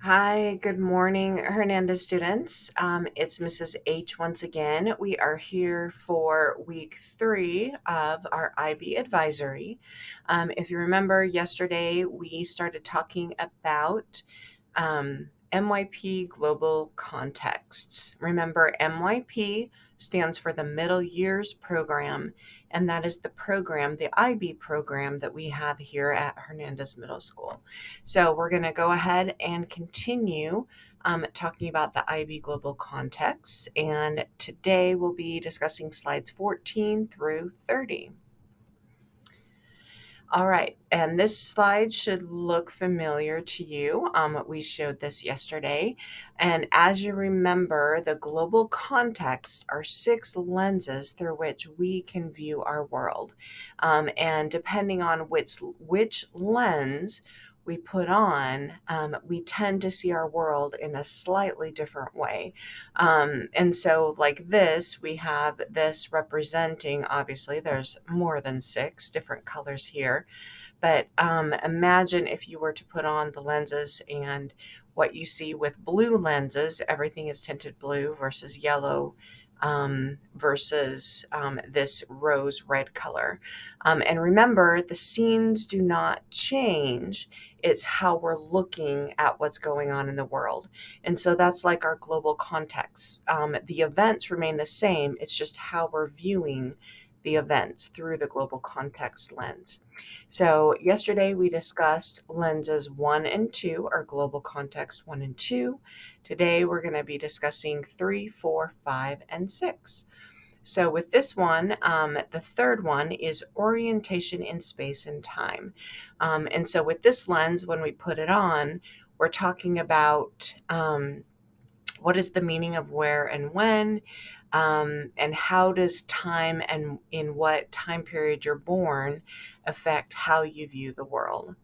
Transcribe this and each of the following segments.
Hi, good morning, Hernandez students. It's Mrs. H once again. We are here for week 3 of our IB advisory. If you remember, yesterday we started talking about MYP Global Contexts. Remember, MYP stands for the Middle Years Program, and that is the program, the IB program that we have here at Hernandez Middle School. So we're going to go ahead and continue talking about the IB Global Context, and today we'll be discussing slides 14 through 30. All right, and this slide should look familiar to you. We showed this yesterday. And as you remember, the global context are 6 lenses through which we can view our world. And depending on which lens we put on, we tend to see our world in a slightly different way. And so like this, we have this representing, obviously there's more than 6 different colors here, but imagine if you were to put on the lenses and what you see with blue lenses, everything is tinted blue versus yellow versus this rose red color. And remember, the scenes do not change. It's how we're looking at what's going on in the world. And so that's like our global context. The events remain the same. It's just how we're viewing the events through the global context lens. So yesterday we discussed lenses 1 and 2, or global context 1 and 2. Today we're going to be discussing 3, 4, 5, and 6. So with this one, the third one is orientation in space and time. And so with this lens, when we put it on, we're talking about what is the meaning of where and when, and how does time and in what time period you're born affect how you view the world.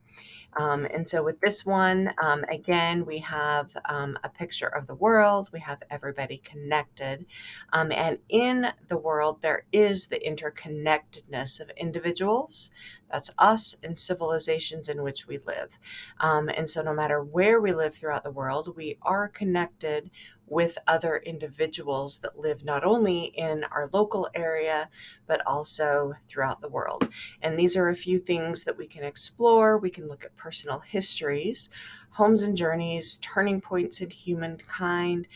And so with this one, again, we have a picture of the world. We have everybody connected. And in the world, there is the interconnectedness of individuals. That's us and civilizations in which we live. And so no matter where we live throughout the world, we are connected with other individuals that live not only in our local area, but also throughout the world. And these are a few things that we can explore. We can look at personal histories, homes and journeys, turning points in humankind,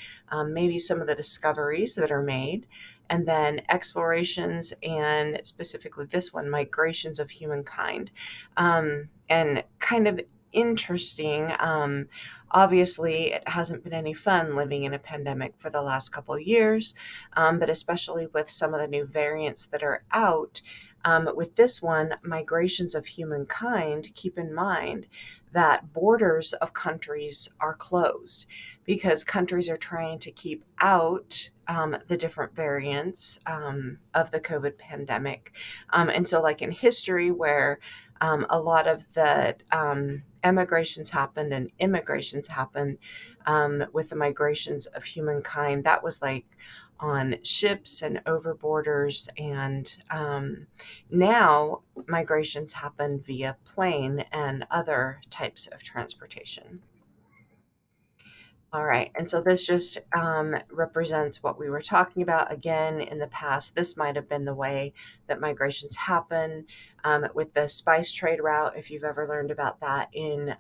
maybe some of the discoveries that are made, and then explorations and specifically this one, migrations of humankind. And kind of interesting. Obviously, it hasn't been any fun living in a pandemic for the last couple of years, but especially with some of the new variants that are out. With this one, migrations of humankind, keep in mind that borders of countries are closed because countries are trying to keep out the different variants of the COVID pandemic. And so, like in history, where a lot of the emigrations happened and immigrations happened with the migrations of humankind, that was like on ships and over borders. And now migrations happen via plane and other types of transportation. All right, and so this just represents what we were talking about. Again, in the past, this might have been the way that migrations happen with the spice trade route. If you've ever learned about that in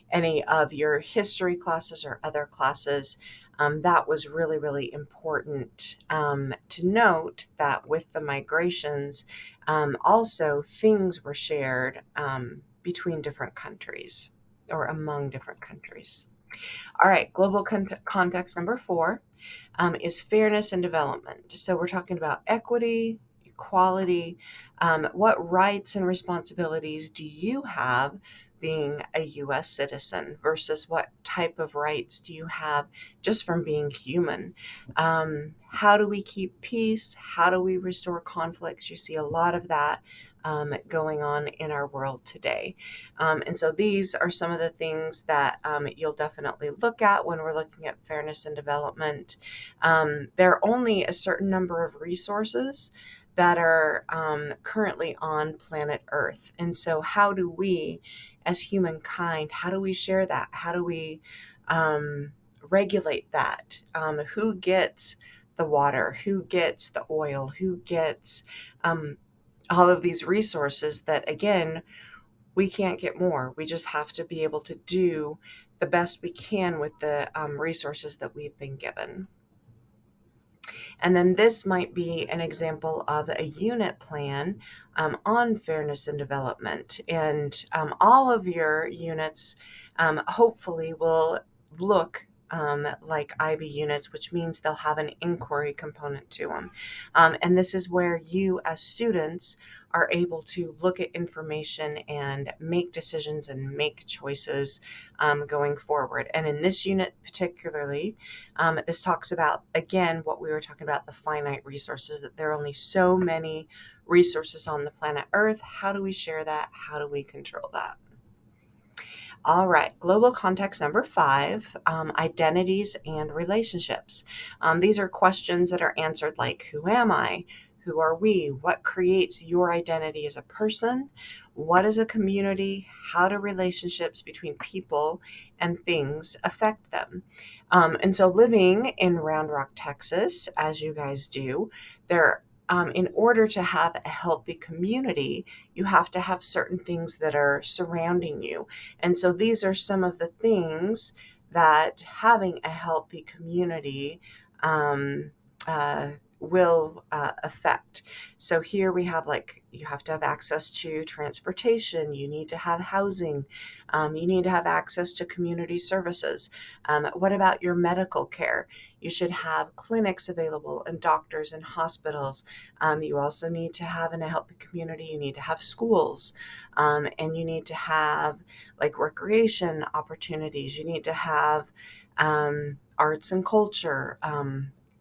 any of your history classes or other classes, that was really, really important to note that with the migrations, also things were shared between different countries or among different countries. All right, global context number 4 is fairness and development. So we're talking about equity, equality. What rights and responsibilities do you have being a U.S. citizen versus what type of rights do you have just from being human? How do we keep peace? How do we restore conflicts? You see a lot of that going on in our world today. And so these are some of the things that you'll definitely look at when we're looking at fairness and development. There are only a certain number of resources that are currently on planet Earth. And so how do we as humankind, how do we share that? How do we regulate that? Who gets the water? Who gets the oil? Who gets all of these resources that, again, we can't get more. We just have to be able to do the best we can with the resources that we've been given. And then this might be an example of a unit plan on fairness and development. And all of your units hopefully will look like IB units, which means they'll have an inquiry component to them. And this is where you, as students, are able to look at information and make decisions and make choices going forward. And in this unit particularly, this talks about, again, what we were talking about, the finite resources, that there are only so many resources on the planet Earth. How do we share that? How do we control that? All right, global context number 5, identities and relationships. These are questions that are answered like, who am I? Who are we? What creates your identity as a person? What is a community? How do relationships between people and things affect them? And so living in Round Rock, Texas, as you guys do, there in order to have a healthy community, you have to have certain things that are surrounding you. And so these are some of the things that having a healthy community um, uh, will affect. So here we have, like, you have to have access to transportation, you need to have housing, you need to have access to community services. What about your medical care? You should have clinics available and doctors and hospitals. You also need to have, in a healthy community, you need to have schools, and you need to have like recreation opportunities. You need to have arts and culture,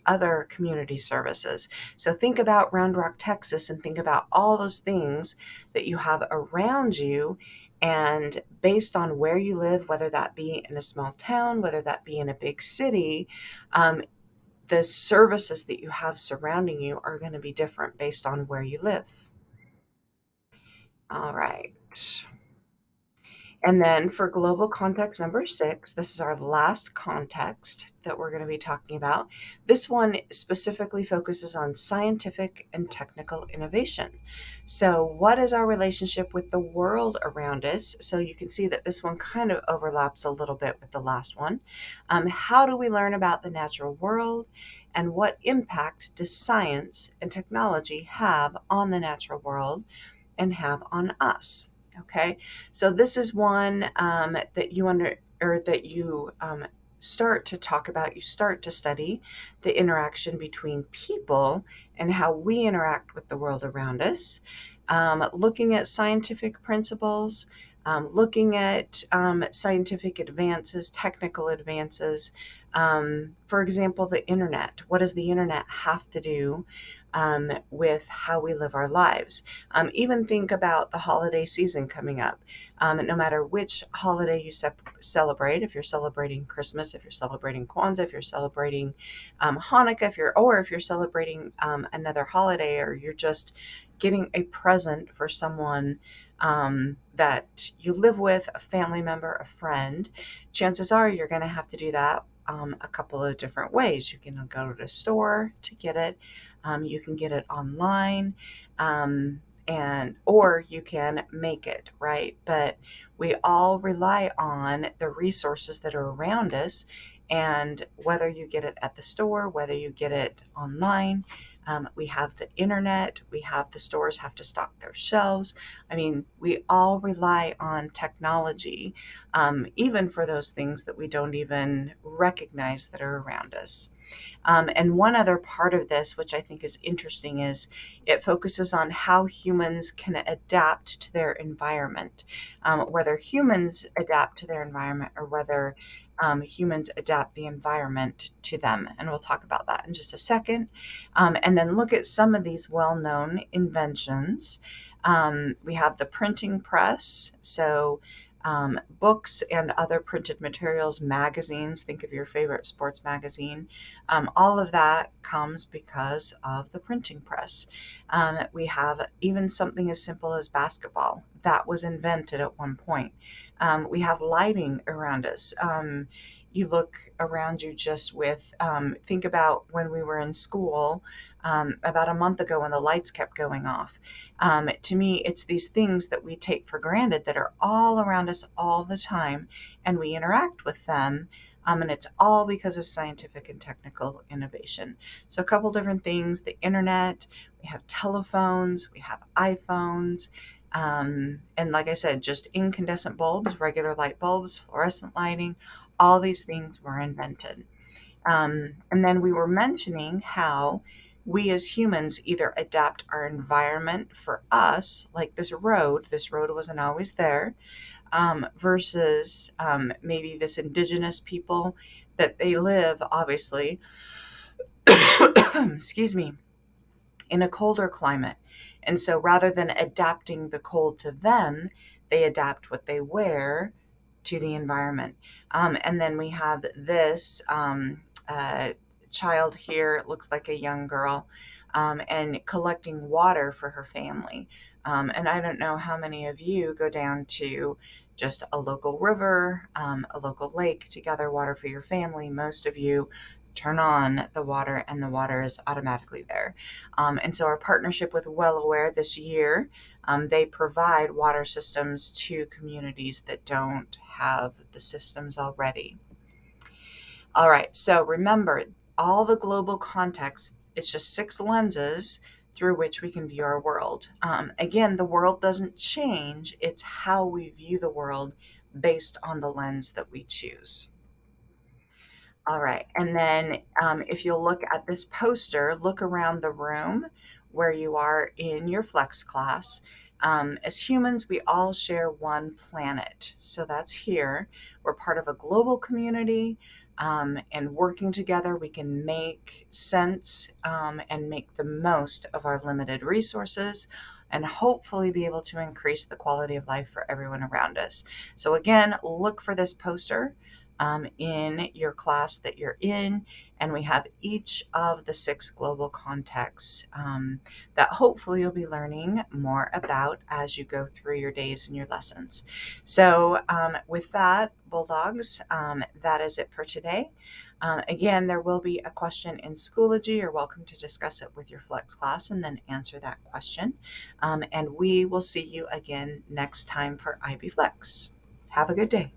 other community services. So think about Round Rock, Texas, and think about all those things that you have around you. And based on where you live, whether that be in a small town, whether that be in a big city, the services that you have surrounding you are going to be different based on where you live. All right. And then for global context number 6, this is our last context that we're going to be talking about. This one specifically focuses on scientific and technical innovation. So what is our relationship with the world around us? So you can see that this one kind of overlaps a little bit with the last one. How do we learn about the natural world? And what impact does science and technology have on the natural world and have on us? Okay, so this is one that you start to talk about. You start to study the interaction between people and how we interact with the world around us, looking at scientific principles, looking at scientific advances, technical advances. For example, the internet. What does the internet have to do with how we live our lives? Even think about the holiday season coming up. No matter which holiday you celebrate, if you're celebrating Christmas, if you're celebrating Kwanzaa, if you're celebrating Hanukkah, if you're celebrating another holiday, or you're just getting a present for someone that you live with, a family member, a friend, chances are you're going to have to do that a couple of different ways. You can go to the store to get it. You can get it online, or you can make it, right? But we all rely on the resources that are around us, and whether you get it at the store, whether you get it online, we have the internet, the stores have to stock their shelves. I mean, we all rely on technology, even for those things that we don't even recognize that are around us. And one other part of this, which I think is interesting, is it focuses on how humans can adapt to their environment, whether humans adapt to their environment or whether humans adapt the environment to them. And we'll talk about that in just a second. And then look at some of these well-known inventions. We have the printing press. So books and other printed materials, magazines, think of your favorite sports magazine. All of that comes because of the printing press. We have even something as simple as basketball. That was invented at one point. We have lighting around us. You look around you just with, think about when we were in school about a month ago when the lights kept going off. To me, it's these things that we take for granted that are all around us all the time, and we interact with them. And it's all because of scientific and technical innovation. So, a couple different things: the internet, we have telephones, we have iPhones, and like I said, just incandescent bulbs, regular light bulbs, fluorescent lighting, all these things were invented. And then we were mentioning how we as humans either adapt our environment for us, like this road wasn't always there, versus maybe this indigenous people that they live, obviously, excuse me, in a colder climate. And so rather than adapting the cold to them, they adapt what they wear to the environment. And then we have this child here, it looks like a young girl, and collecting water for her family. And I don't know how many of you go down to just a local river, a local lake to gather water for your family. Most of you turn on the water and the water is automatically there. And so our partnership with Well Aware this year, they provide water systems to communities that don't have the systems already. All right, so remember, all the global context, it's just 6 lenses through which we can view our world. Again, the world doesn't change, it's how we view the world based on the lens that we choose. All right. And then if you'll look at this poster, look around the room where you are in your flex class. As humans, we all share one planet. So that's here. We're part of a global community, and working together, we can make sense and make the most of our limited resources and hopefully be able to increase the quality of life for everyone around us. So, again, look for this poster in your class that you're in, and we have each of the 6 global contexts that hopefully you'll be learning more about as you go through your days and your lessons. So, with that, Bulldogs, that is it for today. Again, there will be a question in Schoology. You're welcome to discuss it with your Flex class and then answer that question. And we will see you again next time for IB Flex. Have a good day.